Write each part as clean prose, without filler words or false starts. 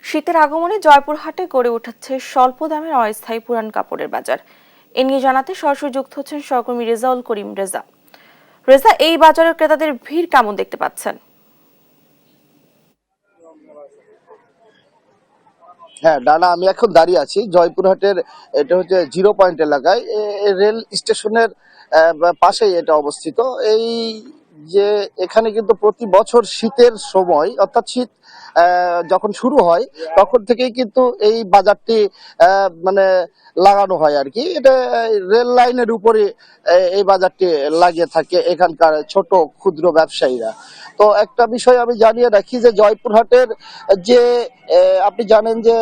শীতের আগমনে জয়পুরহাটে গড়ে উঠেছে স্বল্প দামের অস্থায়ী পুরান কাপড়ের বাজার। এ নিয়ে জানাতে সরাসরি যুক্ত হচ্ছেন সহকর্মী রেজাউল করিম। রেজা, এই বাজারের ক্রেতাদের ভিড় কেমন দেখতে পাচ্ছেন? হ্যাঁ ডানা, আমি এখন দাঁড়িয়ে আছি জয়পুরহাটের। এটা হচ্ছে জিরো পয়েন্ট এলাকায়, রেল স্টেশনের পাশেই এটা অবস্থিত। এই যে এখানে কিন্তু প্রতি বছর শীতের সময়, অর্থাৎ শীত যখন শুরু হয় তখন থেকেই কিন্তু এই বাজারটি মানে লাগানো হয় আর কি। এটা রেল লাইনের উপরে এই বাজারটি লাগিয়ে থাকে এখানকার ছোট ক্ষুদ্র ব্যবসায়ীরা। তো একটা বিষয় আমি জানিয়ে রাখি যে জয়পুরহাটের যে আপনি জানেন যে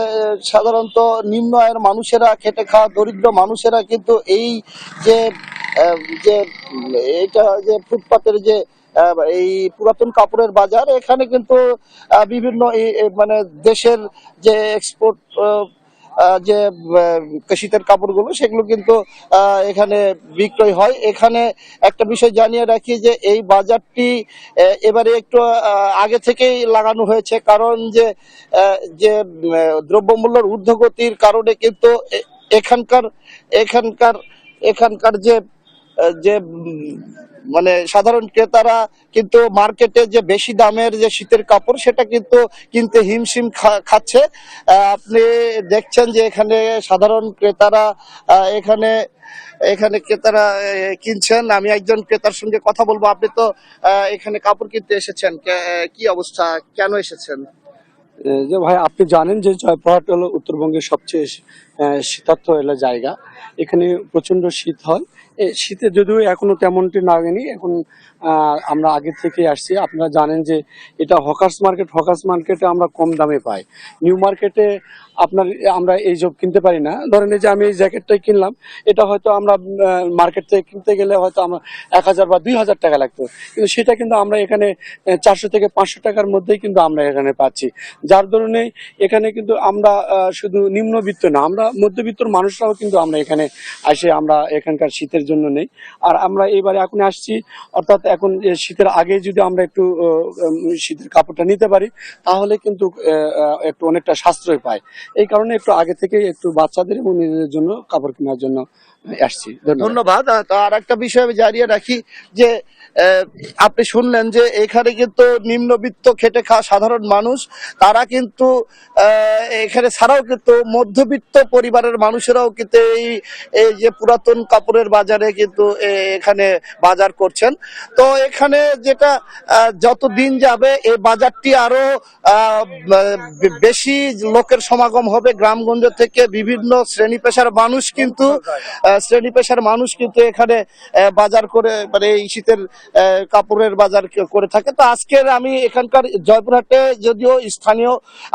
সাধারণত নিম্ন আয়ের মানুষেরা, খেটে খাওয়া দরিদ্র মানুষেরা কিন্তু এই যে যে এটা যে ফুটপাতের যে এই পুরাতন কাপড়ের বাজার, এখানে কিন্তু বিভিন্ন মানে দেশের যে এক্সপোর্ট যে শীতের কাপড়গুলো সেগুলো কিন্তু এখানে বিক্রয় হয়। এখানে একটা বিষয় জানিয়ে রাখি যে এই বাজারটি এবারে একটু আগে থেকেই লাগানো হয়েছে, কারণ যে যে দ্রব্যমূল্যের ঊর্ধ্বগতির কারণে কিন্তু এখানকার এখানকার এখানকার যে যে মানে সাধারণ ক্রেতারা কিন্তু মার্কেটে যে বেশি দামের যে শীতের কাপড় সেটা কিন্তু কিনতে হিমশিম খাচ্ছে। আপনি দেখছেন যে এখানে সাধারণ ক্রেতারা এখানে এখানে ক্রেতারা কিনছেন। আমি একজন ক্রেতার সঙ্গে কথা বলবো। আপনি তো এখানে কাপড় কিনতে এসেছেন, কি অবস্থা, কেন এসেছেন? যে ভাই, আপনি জানেন যে জয়পুরহাট হলো উত্তরবঙ্গের সবচেয়ে শীতার্থ এলাকা জায়গা। এখানে প্রচন্ড শীত হয়। এই শীতে যদিও এখনো তেমনটি লাগেনি এখন। আমরা আগে থেকে আসছি। আপনারা জানেন যে এটা হকার্স মার্কেটে আমরা কম দামে পাই। নিউ মার্কেটে আপনার আমরা এই সব কিনতে পারি না। ধরেন এই যে আমি এই জ্যাকেটটাই কিনলাম, এটা হয়তো আমরা মার্কেট থেকে কিনতে গেলে হয়তো আমরা 1,000 বা 2,000 টাকা লাগতো, কিন্তু সেটা কিন্তু আমরা এখানে 400 থেকে 500 টাকার মধ্যেই কিন্তু আমরা এখানে পাচ্ছি। যার দরুনে এখানে কিন্তু আমরা শুধু নিম্নবিত্ত না, আমরা মধ্যবিত্তর মানুষরাও কিন্তু আমরা এখানে আসে আমরা এখানকার শীতের জন্য নেই। আর আমরা এবারে এখন আসছি, অর্থাৎ এখন শীতের আগে যদি আমরা একটু শীতের কাপড়টা নিতে পারি তাহলে কিন্তু একটু অনেকটা সাশ্রয় পায়। এই কারণে একটু আগে থেকে একটু বাচ্চাদের এবং নিজেদের জন্য কাপড় কেনার জন্য আসছি। ধন্যবাদ। আর একটা বিষয় আমি জানিয়ে রাখি যে আপনি শুনলেন যে এখানে কিন্তু নিম্নবিত্ত খেটে খাওয়া সাধারণ মানুষ, তারা কিন্তু এখানে ছাড়াও কিন্তু মধ্যবিত্ত পরিবারের মানুষেরাও কিন্তু এই যে পুরাতন কাপড়ের বাজারে কিন্তু এখানে বাজার করছেন। তো এখানে যেটা যত দিন যাবে এই বাজারটি আরো বেশি লোকের সমাগম হবে। গ্রামগঞ্জ থেকে বিভিন্ন শ্রেণী পেশার মানুষ কিন্তু এখানে বাজার করে, মানে এই শীতের কাপড়ের বাজার করে থাকে। তো আজকের আমি এখানকার জয়পুরহাটে, যদিও স্থানীয়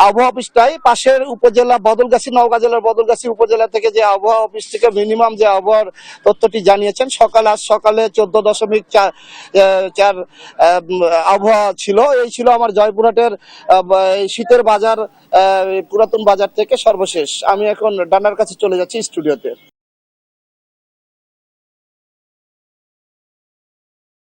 আবহাওয়া অফিসটাই পাশের উপজেলা বদলগাছি, নওগাঁ জেলার বদলগাছি উপজেলা থেকে যে আবহাওয়া অফিস থেকে মিনিমাম যে আবহাওয়ার তথ্যটি জানিয়েছেন, আজ সকালে 14.4 আবহাওয়া ছিল। এই ছিল আমার জয়পুরহাটের শীতের বাজার, পুরাতন বাজার থেকে সর্বশেষ। আমি এখন ডানার কাছে চলে যাচ্ছি স্টুডিওতে।